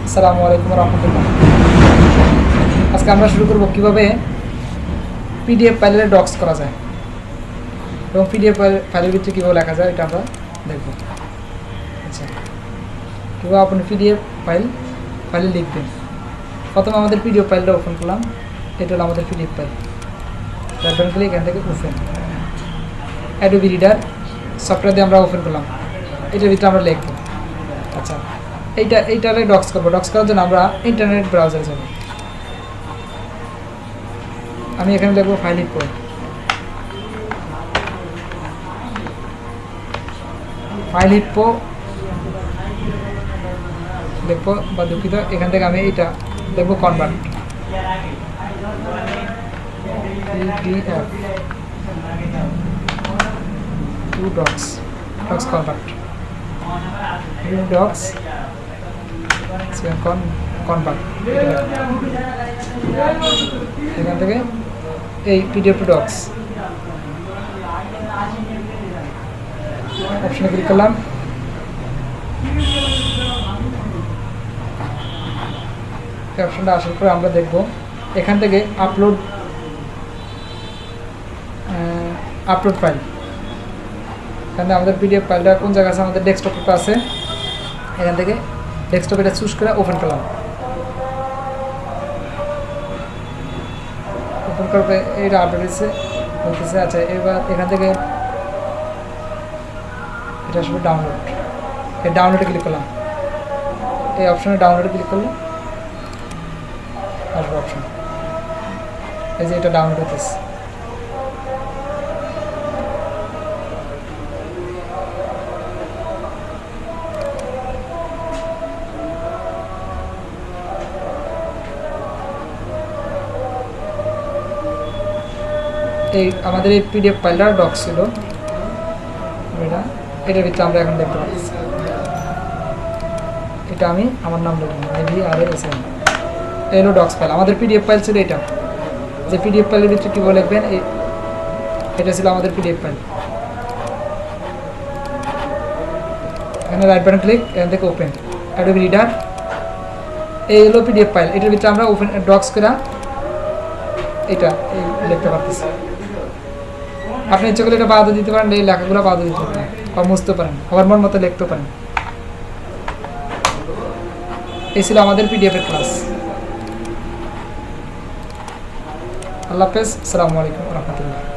আসসালামু আলাইকুম রহমতুল্লাহ। আজকে আমরা শুরু করব কিভাবে পিডিএফ ফাইলের ডক্স করা যায় এবং পিডিএফ ফাইলের ভিতরে কীভাবে লেখা যায় এটা আমরা দেখব। আচ্ছা, কীভাবে আপনি পিডিএফ ফাইলে লিখবেন। প্রথমে আমাদের পিডিএফ ফাইলটা ওপেন করলাম। এটা হলো আমাদের পিডিএফ ফাইল। ওপেন করলে এখান থেকে ওপেন অ্যাডোবি রিডার সফটওয়্যার দিয়ে আমরা ওপেন করলাম। এটার ভিতরে আমরা লিখব। আচ্ছা, এইটারে ডক্স করবো। ডক্স করার জন্য আমরা ইন্টারনেট ব্রাউজারে যাব। আমি এখানে লিখবো ফাইল হিপ্পো দেখবো বা দুঃখিত, এখান থেকে আমি এইটা দেখবো convert PDF to docs convert docs convert. এখান থেকে এই পিডিএফ টু ডক্স অপশনে ক্লিক করলাম। এই অপশনটা আসার পরে আমরা দেখব এখান থেকে আপলোড ফাইল। এখানে আমাদের পিডিএফ ফাইলটা কোন জায়গায় আছে, আমাদের ডেস্কটপে আছে। এখান থেকে ডেস্কটপ এটা চুজ করে ওপেন করলাম। ওপেন করবে এটা আপডেট হইতেছে। আচ্ছা, এবার এখান থেকে এটা আসবে ডাউনলোড। এই ডাউনলোডে ক্লিক করলাম। এই অপশনে ডাউনলোডে ক্লিক করলে আসবে অপশন। এই যে এটা ডাউনলোড হইতেছে। এই আমাদের এই পিডিএফ ফাইলটা ডক্স ছিল, এটার ভিতরে আমরা এখন দেখতে পাচ্ছি। এটা আমি আমার নাম লিখলাম IVRASM। এই হলো ডক্স ফাইল। আমাদের পিডিএফ ফাইল ছিল এটা। যে পিডিএফ ফাইলের ভিতরে কীভাবে লিখবেন, এটা ছিল আমাদের পিডিএফ ফাইল। এখানে রাইট বাটন ক্লিক, এখান থেকে ওপেন অ্যাডোবি রিডার। এই হলো পিডিএফ ফাইল। এটার ভিতরে আমরা ওপেন ডক্স করে এটা লিখতে পারতেছি। আপনি ইচ্ছে করলে এটা বাদও দিতে পারেন, এই লেখাগুলো বাদও দিতে পারেন বা মুছতে পারেন, আবার মন মতো লিখতে পারেন। এই ছিল আমাদের পিডিএফ এর ক্লাস। আল্লাহ হাফেজ। আসসালামু আলাইকুম রহমতুল্লাহ।